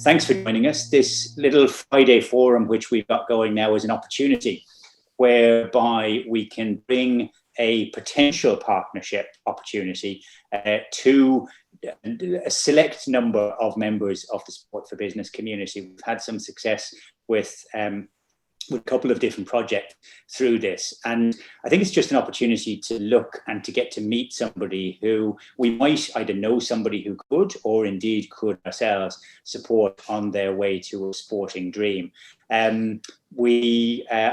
thanks for joining us. This little Friday forum, which we've got going now, is an opportunity whereby we can bring a potential partnership opportunity to a select number of members of the Sport for Business community. We've had some success with a couple of different projects through this. And I think it's just an opportunity to look and to get to meet somebody who we might either know somebody who could, or indeed could ourselves support on their way to a sporting dream. I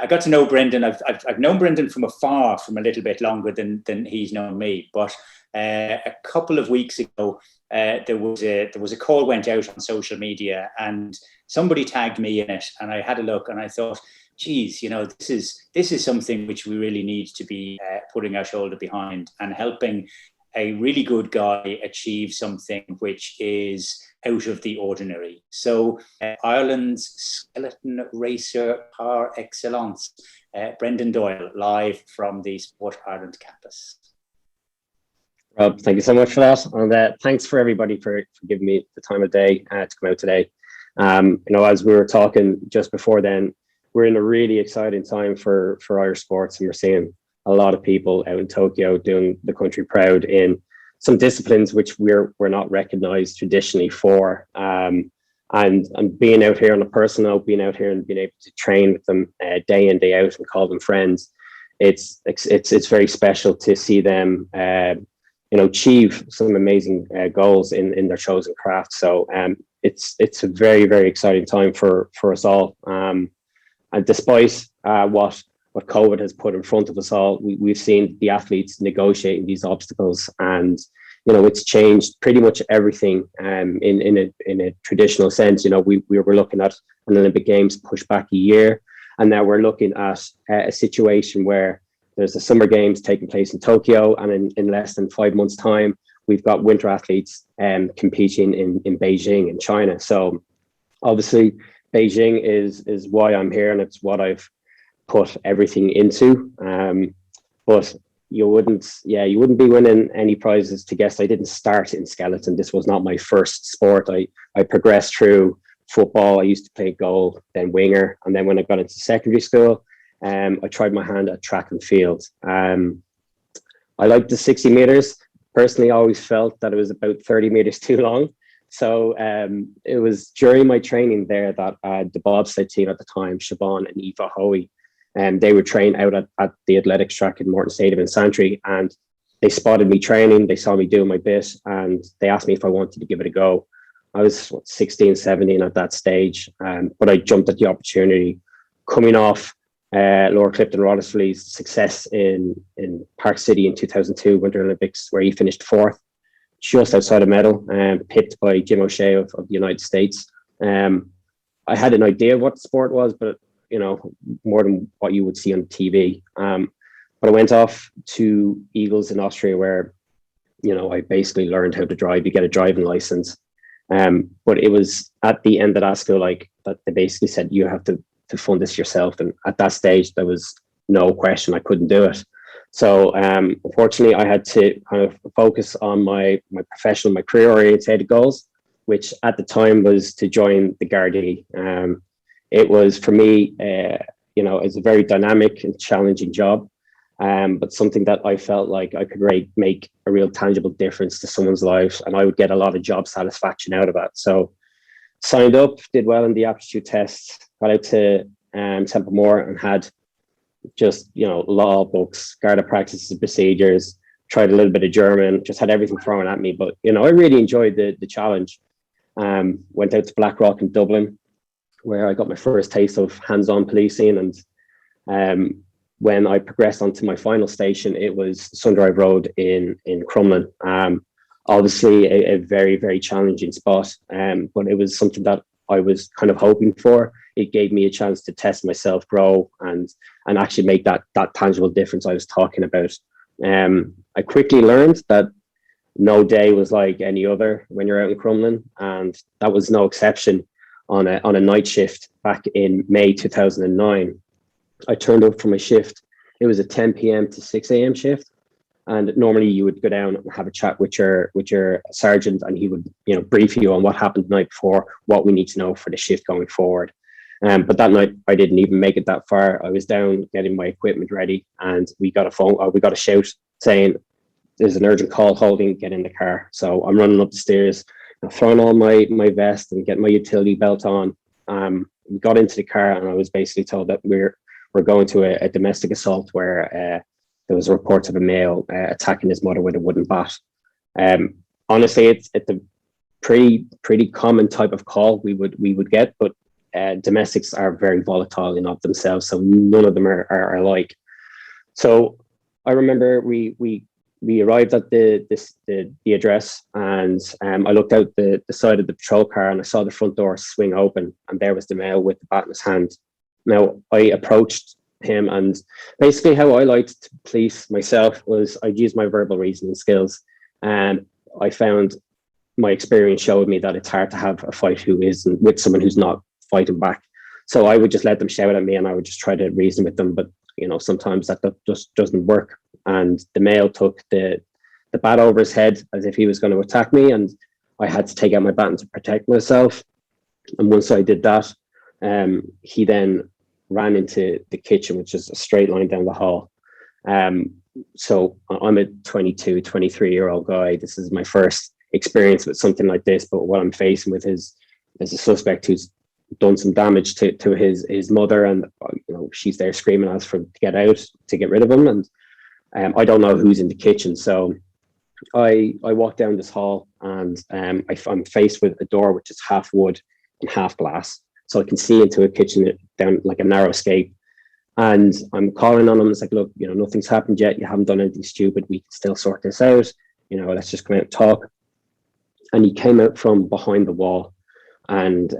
got to know Brendan. I've known Brendan from afar, from a little bit longer than he's known me. But a couple of weeks ago, there was a call went out on social media, and somebody tagged me in it, and I had a look, and I thought, geez, this is something which we really need to be putting our shoulder behind and helping a really good guy achieve something which is out of the ordinary. So Ireland's skeleton racer par excellence, Brendan Doyle, live from the Sport Ireland campus. Rob, thank you so much for that. And thanks for everybody for giving me the time of day to come out today. As we were talking just before then, we're in a really exciting time for Irish sports, and we're seeing a lot of people out in Tokyo doing the country proud in some disciplines which we're not recognized traditionally for. And being out here on a personal note, being out here and being able to train with them day in, day out and call them friends, it's very special to see them achieve some amazing goals in their chosen craft. So it's a very, very exciting time for us all. And despite what COVID has put in front of us all, we've seen the athletes negotiating these obstacles, and it's changed pretty much everything. In a traditional sense, we were looking at an Olympic Games pushed back a year, and now we're looking at a situation where there's the Summer Games taking place in Tokyo, and in less than 5 months' time, we've got winter athletes competing in Beijing in China. So obviously, Beijing is why I'm here, and it's what I've put everything into. But you wouldn't be winning any prizes to guess I didn't start in skeleton. This was not my first sport. I progressed through football. I used to play goal, then winger, and then when I got into secondary school, I tried my hand at track and field. I liked the 60 meters. Personally, I always felt that it was about 30 meters too long. So it was during my training there that the bobsled team at the time, Siobhan and Eva Hoey, they would train out at the athletics track in Morton Stadium in Santry, and they spotted me training. They saw me doing my bit, and they asked me if I wanted to give it a go. I was 16, 17 at that stage, but I jumped at the opportunity coming off Lower Clifton Rothesay's success in Park City in 2002 Winter Olympics, where he finished fourth, just outside of medal, pipped by Jim O'Shea of the United States. I had an idea of what the sport was, but more than what you would see on TV. But I went off to Eagles in Austria, where I basically learned how to drive. You get a driving license, but it was at the end of that school, that they basically said you have to fund this yourself. And at that stage, there was no question I couldn't do it. So unfortunately, I had to kind of focus on my professional, my career-oriented goals, which at the time was to join the Gardaí. It was, for me, it's a very dynamic and challenging job, but something that I felt like I could make a real tangible difference to someone's life, and I would get a lot of job satisfaction out of it. So signed up, did well in the aptitude test, got out to Templemore and had just, law books, Garda practices and procedures, tried a little bit of German, just had everything thrown at me. But, I really enjoyed the challenge. Went out to Blackrock in Dublin, where I got my first taste of hands-on policing. And when I progressed onto my final station, it was Sundrive Road in Crumlin. Obviously a very, very challenging spot, but it was something that I was kind of hoping for. It gave me a chance to test myself, grow, and actually make that tangible difference I was talking about. I quickly learned that no day was like any other when you're out in Crumlin, and that was no exception on a night shift back in May 2009. I turned up for my shift. It was a 10 p.m. to 6 a.m. shift, And normally you would go down and have a chat with your sergeant, and he would, brief you on what happened the night before, what we need to know for the shift going forward. But that night I didn't even make it that far. I was down getting my equipment ready, and we got a shout saying, "There's an urgent call, Holding, get in the car." So I'm running up the stairs, throwing on my vest and getting my utility belt on. We got into the car, and I was basically told that we're going to a domestic assault where there was reports of a male attacking his mother with a wooden bat. Honestly, it's a pretty common type of call we would get, but domestics are very volatile in of themselves, so none of them are alike. So I remember we arrived at the address, and I looked out the side of the patrol car, and I saw the front door swing open, and there was the male with the bat in his hand. Now I approached him, and basically how I liked to police myself was I'd use my verbal reasoning skills, and I found my experience showed me that it's hard to have a fight with someone who's not fighting back. So I would just let them shout at me, and I would just try to reason with them, but sometimes that just doesn't work. And the male took the bat over his head as if he was going to attack me, and I had to take out my baton to protect myself. And once I did that, he then ran into the kitchen, which is a straight line down the hall. So I'm a 22, 23-year-old guy. This is my first experience with something like this, but what I'm facing with is a suspect who's done some damage to his mother, and she's there screaming at us to get out, to get rid of him, and I don't know who's in the kitchen. So I walk down this hall, and I'm faced with a door which is half wood and half glass, so I can see into a kitchen down like a narrow escape. And I'm calling on him. It's like, look, nothing's happened yet. You haven't done anything stupid. We can still sort this out. Let's just come out and talk. And he came out from behind the wall, and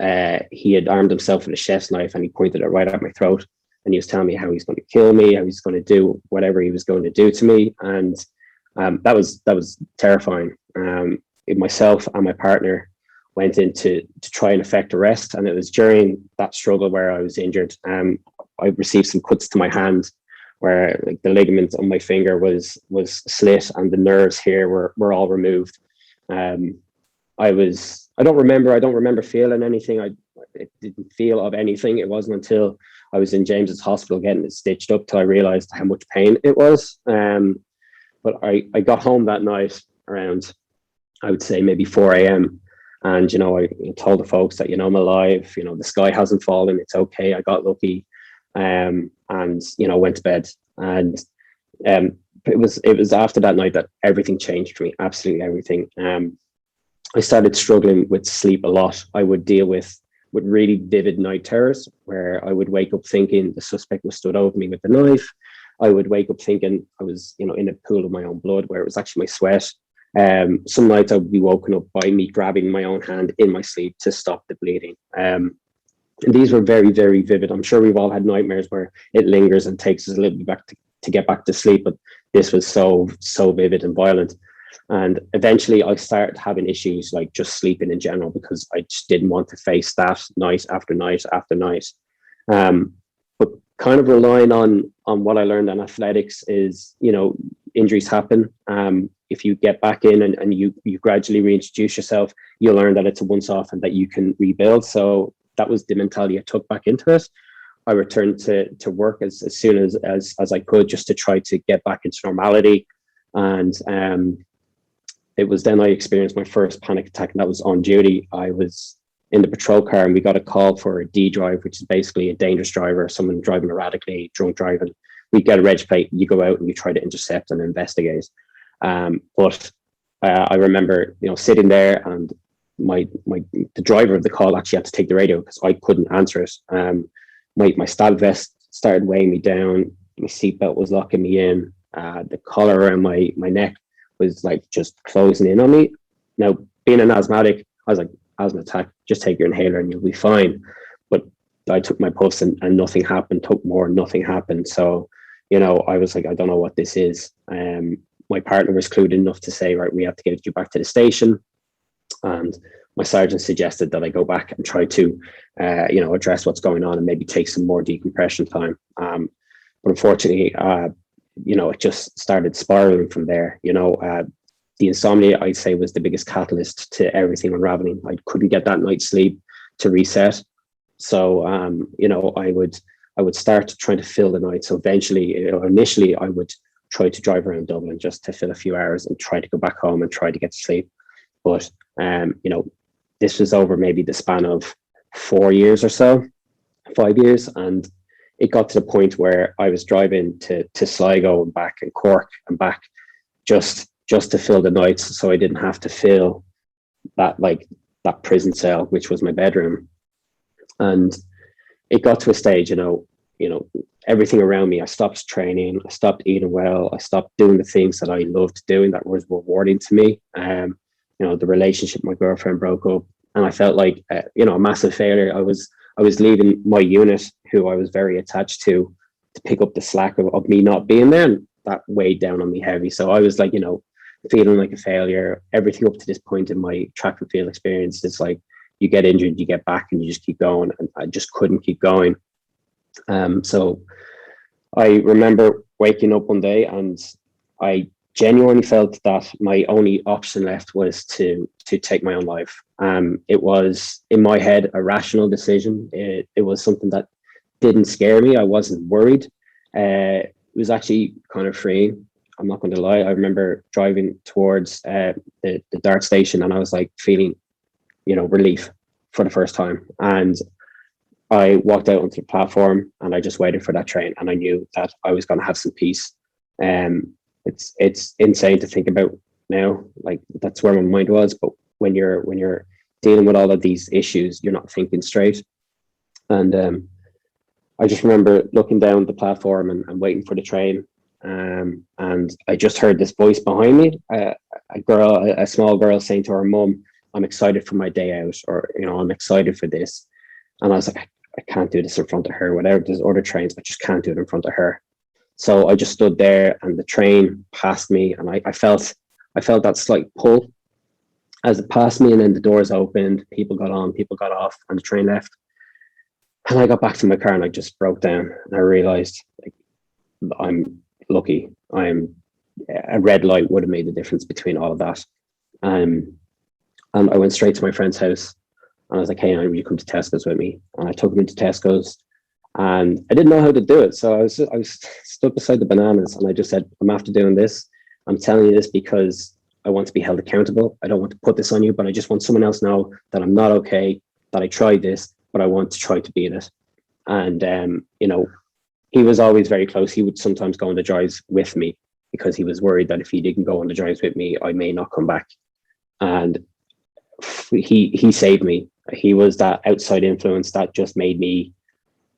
he had armed himself with a chef's knife, and he pointed it right at my throat. And he was telling me how he's going to kill me, how he's going to do whatever he was going to do to me. And that was terrifying. Myself and my partner went in to try and effect arrest. And it was during that struggle where I was injured. I received some cuts to my hand where like the ligament on my finger was slit, and the nerves here were all removed. I don't remember feeling anything. I didn't feel of anything. It wasn't until I was in James's hospital getting it stitched up till I realized how much pain it was. But I got home that night around, I would say maybe 4 a.m. And, I told the folks that, I'm alive, the sky hasn't fallen. It's okay. I got lucky. And, went to bed. And it was after that night that everything changed for me. Absolutely everything. I started struggling with sleep a lot. I would deal with really vivid night terrors where I would wake up thinking the suspect was stood over me with a knife. I would wake up thinking I was, in a pool of my own blood where it was actually my sweat. Some nights I would be woken up by me grabbing my own hand in my sleep to stop the bleeding. And these were very, very vivid. I'm sure we've all had nightmares where it lingers and takes us a little bit back to get back to sleep, but this was so vivid and violent. And eventually I started having issues like just sleeping in general because I just didn't want to face that night after night after night. But kind of relying on what I learned in athletics is, injuries happen. If you get back in and you gradually reintroduce yourself, you'll learn that it's a once-off and that you can rebuild. So that was the mentality I took back into it. I returned to work as soon as I could, just to try to get back into normality. And it was then I experienced my first panic attack, and that was on duty. I was in the patrol car, and we got a call for a D drive, which is basically a dangerous driver, someone driving erratically, drunk driving. We get a reg plate, you go out and you try to intercept and investigate. But I remember, sitting there, and the driver of the call actually had to take the radio because I couldn't answer it. My stab vest started weighing me down. My seatbelt was locking me in. The collar around my neck was like just closing in on me. Now, being an asthmatic, I was like, asthma attack, just take your inhaler and you'll be fine. But I took my pulse and nothing happened, took more, nothing happened. So, I was like, I don't know what this is. My partner was clued enough to say, right, we have to get you back to the station. And my sergeant suggested that I go back and try to, address what's going on and maybe take some more decompression time. But unfortunately, it just started spiraling from there. The insomnia, I'd say, was the biggest catalyst to everything unraveling. I couldn't get that night's sleep to reset. So, I would start trying to fill the night. So eventually, initially, I would try to drive around Dublin just to fill a few hours and try to go back home and try to get to sleep. But, this was over maybe the span of 4 years or so, 5 years. And it got to the point where I was driving to Sligo and back and Cork and back just to fill the nights. So I didn't have to fill that prison cell, which was my bedroom. And it got to a stage, everything around me, I stopped training, I stopped eating well, I stopped doing the things that I loved doing that was rewarding to me. The relationship with my girlfriend broke up, and I felt like, a massive failure. I was leaving my unit, who I was very attached to pick up the slack of me not being there, and that weighed down on me heavy. So I was like, feeling like a failure. Everything up to this point in my track and field experience is like, you get injured, you get back, and you just keep going. And I just couldn't keep going. So I remember waking up one day, and I genuinely felt that my only option left was to take my own life. It was, in my head, a rational decision. It was something that didn't scare me. I wasn't worried. It was actually kind of freeing. I'm not going to lie. I remember driving towards the dart station, and I was like feeling, relief for the first time. And I walked out onto the platform, and I just waited for that train, and I knew that I was going to have some peace. It's insane to think about now. Like, that's where my mind was. But when you're dealing with all of these issues, you're not thinking straight. And I just remember looking down the platform and waiting for the train. And I just heard this voice behind me, a small girl saying to her mum, "I'm excited for my day out," or, "I'm excited for this." And I was like, I can't do this in front of her. Whatever, there's other trains, I just can't do it in front of her. So I just stood there, and the train passed me, and I felt that slight pull as it passed me, and then the doors opened, people got on, people got off, and the train left. And I got back to my car, and I just broke down, and I realized, like, I'm lucky. A red light would have made the difference between all of that. And I went straight to my friend's house, and I was like, "Hey, will you come to Tesco's with me?" And I took him into Tesco's, and I didn't know how to do it. So I was stood beside the bananas, and I just said, "I'm after doing this. I'm telling you this because I want to be held accountable. I don't want to put this on you, but I just want someone else to know that I'm not okay, that I tried this, but I want to try to beat it." And, he was always very close. He would sometimes go on the drives with me because he was worried that if he didn't go on the drives with me, I may not come back. And he saved me. He was that outside influence that just made me,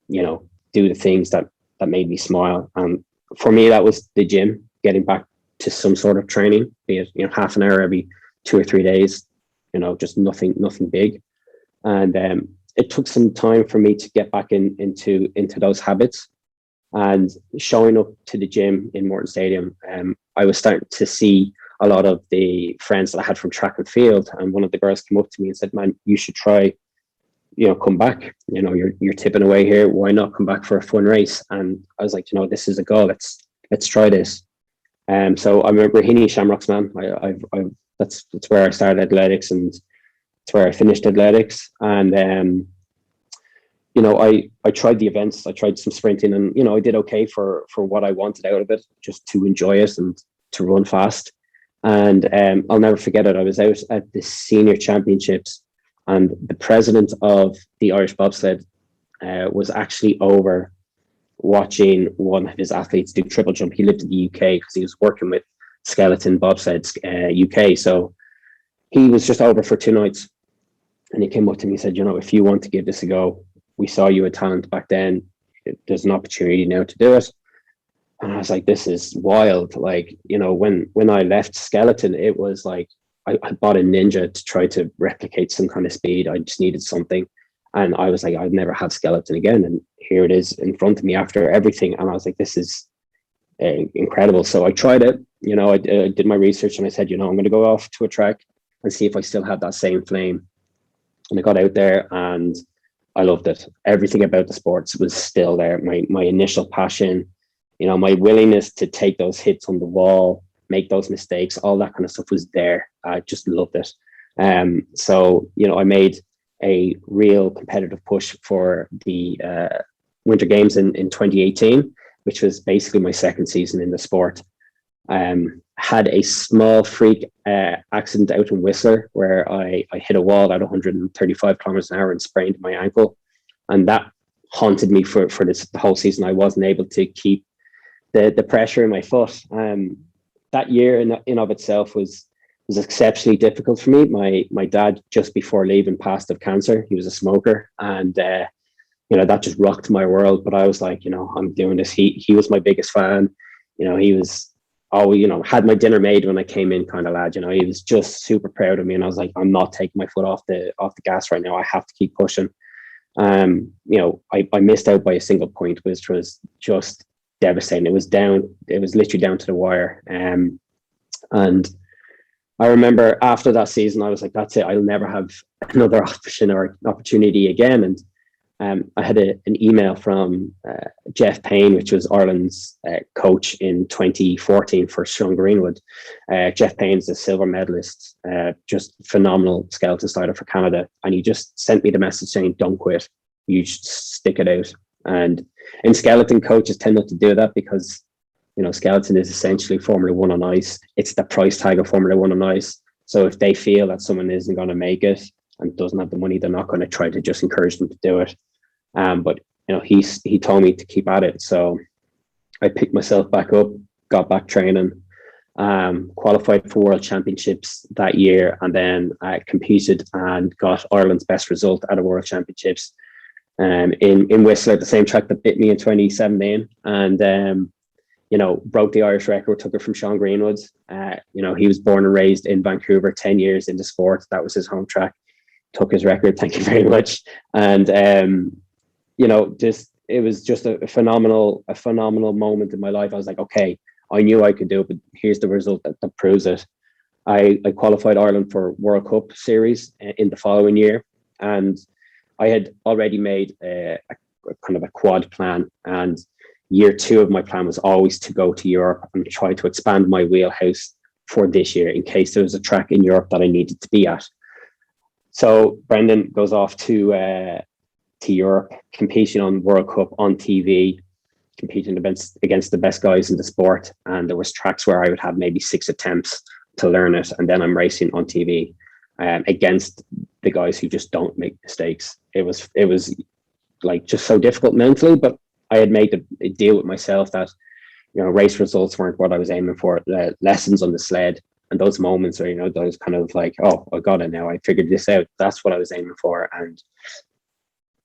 do the things that made me smile. And for me, that was the gym, getting back to some sort of training, be it, half an hour every 2 or 3 days, just nothing big. And it took some time for me to get back into those habits. And showing up to the gym in Morton Stadium, I was starting to see a lot of the friends that I had from track and field. And one of the girls came up to me and said, "Man, you should try, come back. You're tipping away here. Why not come back for a fun race?" And I was like, this is a goal. Let's try this. So I'm a Raheny Shamrocks man. That's where I started athletics, and it's where I finished athletics. And I tried the events. I tried some sprinting, and I did okay for what I wanted out of it, just to enjoy it and to run fast. And I'll never forget it. I was out at the senior championships, and the president of the Irish bobsled was actually over watching one of his athletes do triple jump. He lived in the UK because he was working with Skeleton Bobsleds UK. So he was just over for 2 nights, and he came up to me and said, "If you want to give this a go, we saw you had talent back then. There's an opportunity now to do it." And I was like, this is wild. Like, when I left Skeleton, it was like, I bought a Ninja to try to replicate some kind of speed. I just needed something. And I was like, I'd never have Skeleton again. And here it is in front of me after everything. And I was like, this is incredible. So I tried it. I did my research, and I said, I'm going to go off to a track and see if I still have that same flame. And I got out there, and I loved it. Everything about the sports was still there. My initial passion, my willingness to take those hits on the wall, make those mistakes, all that kind of stuff was there. I just loved it. So, I made a real competitive push for the Winter Games in 2018, which was basically my second season in the sport. Had a small freak accident out in Whistler where I hit a wall at 135 kilometers an hour and sprained my ankle. And that haunted me for the whole season. I wasn't able to keep the pressure in my foot. That year in of itself was exceptionally difficult for me. My dad, just before leaving, passed of cancer. He was a smoker, and that just rocked my world. But I was like, I'm doing this. He was my biggest fan. He was always, had my dinner made when I came in, kind of lad. He was just super proud of me, and I was like, I'm not taking my foot off the gas right now. I have to keep pushing. I missed out by a single point, which was just devastating. It was literally down to the wire. And I remember after that season, I was like, that's it. I'll never have another option or opportunity again. And I had an email from Jeff Payne, which was Ireland's coach in 2014 for Sean Greenwood. Jeff Payne's a silver medalist, just phenomenal skeleton starter for Canada. And he just sent me the message saying, don't quit. You just stick it out. And in skeleton, coaches tend not to do that because skeleton is essentially Formula One on ice. It's the price tag of Formula One on ice. So if they feel that someone isn't going to make it and doesn't have the money, they're not going to try to just encourage them to do it. But he told me to keep at it. So I picked myself back up, got back training, qualified for World Championships that year, and then I competed and got Ireland's best result at a World Championships in Whistler, the same track that bit me in 2017. And broke the Irish record, took it from Sean Greenwood. He was born and raised in Vancouver, 10 years into sport. That was his home track. Took his record, thank you very much. And it was just a phenomenal moment in my life. I was like, okay, I knew I could do it, but here's the result that proves it. I qualified Ireland for World Cup series in the following year, and I had already made a kind of a quad plan, and year 2 of my plan was always to go to Europe and try to expand my wheelhouse for this year in case there was a track in Europe that I needed to be at. So Brendan goes off to Europe, competing on World Cup on TV, competing against the best guys in the sport. And there was tracks where I would have maybe 6 attempts to learn it. And then I'm racing on TV against the guys who just don't make mistakes. It was like just so difficult mentally, but I had made a deal with myself that, race results weren't what I was aiming for. The lessons on the sled and those moments where, those kind of like, oh, I got it now. I figured this out. That's what I was aiming for. And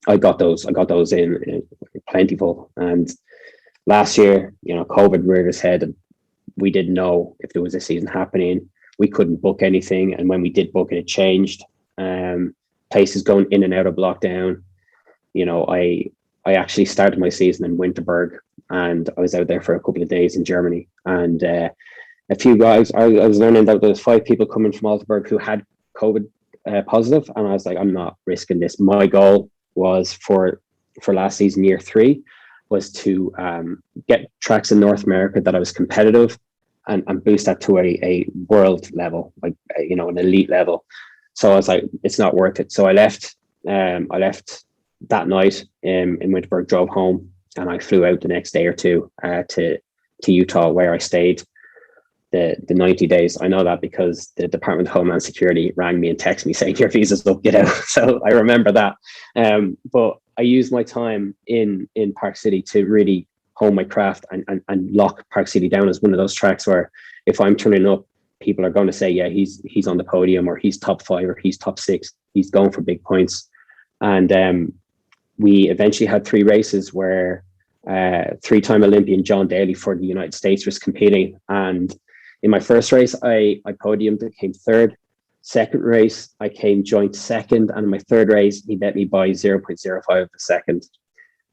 I got those in plentiful. And last year, COVID reared its head and we didn't know if there was a season happening. We couldn't book anything. And when we did book it, it changed. Places going in and out of lockdown. I actually started my season in Winterberg, and I was out there for a couple of days in Germany. And a few guys, I was learning that there was 5 people coming from Altenburg who had COVID positive, and I was like, I'm not risking this. My goal was for last season, year 3, was to get tracks in North America that I was competitive and boost that to a world level, like an elite level. So I was like, it's not worth it. So I left. I left that night in Winterberg, drove home, and I flew out the next day or two to Utah, where I stayed the 90 days. I know that because the Department of Homeland Security rang me and texted me saying your visa's up, get out. So I remember that. But I used my time in Park City to really hone my craft and lock Park City down as one of those tracks where if I'm turning up, people are going to say, yeah, he's on the podium, or he's top 5, or he's top 6. He's going for big points. And we eventually had 3 races where 3-time Olympian John Daly for the United States was competing. And in my first race, I podiumed, I came 3rd. Second race, I came joint 2nd. And in my 3rd race, he bet me by 0.05 of a second.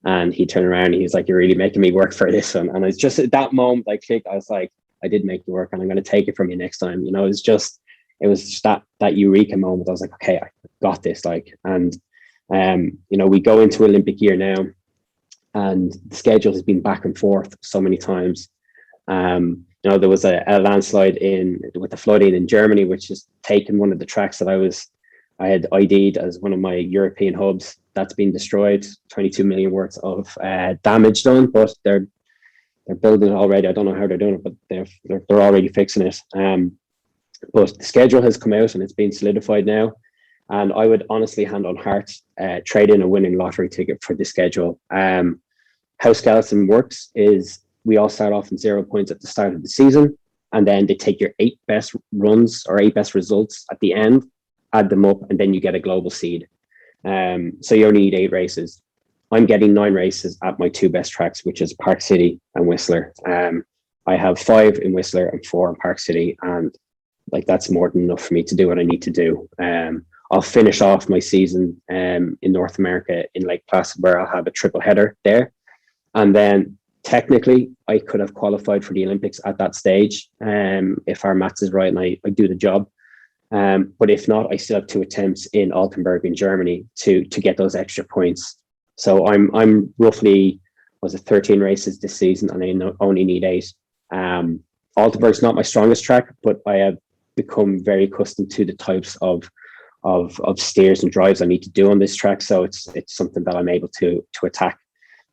And he turned around and he's like, you're really making me work for this one. And it's just at that moment I clicked. I was like, I did make you work, and I'm going to take it from you next time. It was just that eureka moment. I was like, okay, I got this. And we go into Olympic year now. and the schedule has been back and forth so many times. There was a landslide with the flooding in Germany, which has taken one of the tracks that I had ID'd as one of my European hubs. That's been destroyed. 22 million worth of damage done, but they're building it already. I don't know how they're doing it, but they're already fixing it. But the schedule has come out and it's been solidified now. And I would honestly, hand on heart, trade in a winning lottery ticket for the schedule. How skeleton works is we all start off in 0 points at the start of the season, and then they take your 8 best runs or 8 best results at the end, add them up, and then you get a global seed. So you only need 8 races. I'm getting 9 races at my 2 best tracks, which is Park City and Whistler. I have 5 in Whistler and 4 in Park City, and like that's more than enough for me to do what I need to do. I'll finish off my season in North America in Lake Placid, where I'll have a triple header there. And then technically I could have qualified for the Olympics at that stage, if our maths is right and I do the job. But if not, I still have 2 attempts in Altenburg in Germany to get those extra points. So I'm roughly, 13 races this season, and I only need 8. Altenburg's not my strongest track, but I have become very accustomed to the types of steers and drives I need to do on this track. So it's something that I'm able to attack.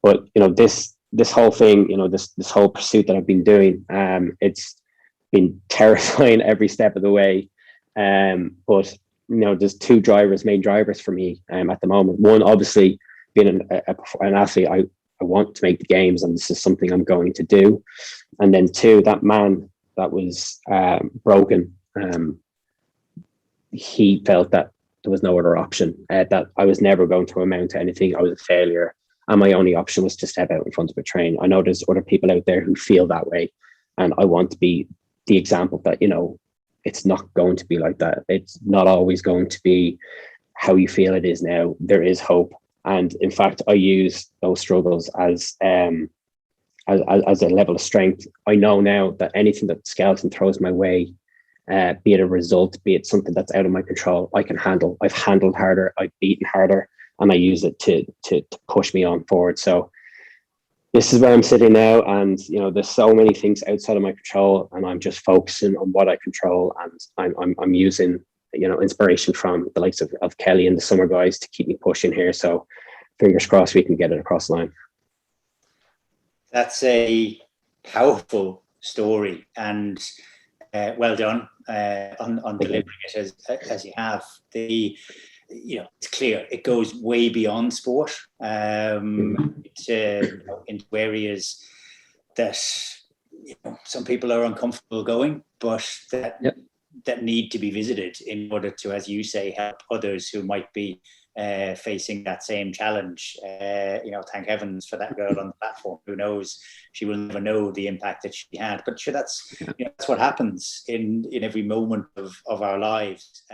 But this whole thing, this whole pursuit that I've been doing, it's been terrifying every step of the way. But there's 2 main drivers for me at the moment. One, obviously, being an athlete, I want to make the games, and this is something I'm going to do. And then 2, that man that was broken, he felt that there was no other option, that I was never going to amount to anything. I was a failure, and my only option was to step out in front of a train. I know there's other people out there who feel that way, and I want to be the example that, it's not going to be like that. It's not always going to be how you feel it is now. There is hope. And in fact, I use those struggles as a level of strength. I know now that anything that skeleton throws my way, be it a result, be it something that's out of my control, I can handle. I've handled harder, I've beaten harder, and I use it to push me on forward. So this is where I'm sitting now, and there's so many things outside of my control, and I'm just focusing on what I control, and I'm using inspiration from the likes of Kelly and the summer guys to keep me pushing here. So fingers crossed we can get it across the line. That's a powerful story, and well done on delivering it as you have. It's clear it goes way beyond sport, into areas that some people are uncomfortable going, but that need to be visited in order to, as you say, help others who might be facing that same challenge. Thank heavens for that girl on the platform. Who knows? She will never know the impact that she had. But sure, that's what happens in every moment of our lives.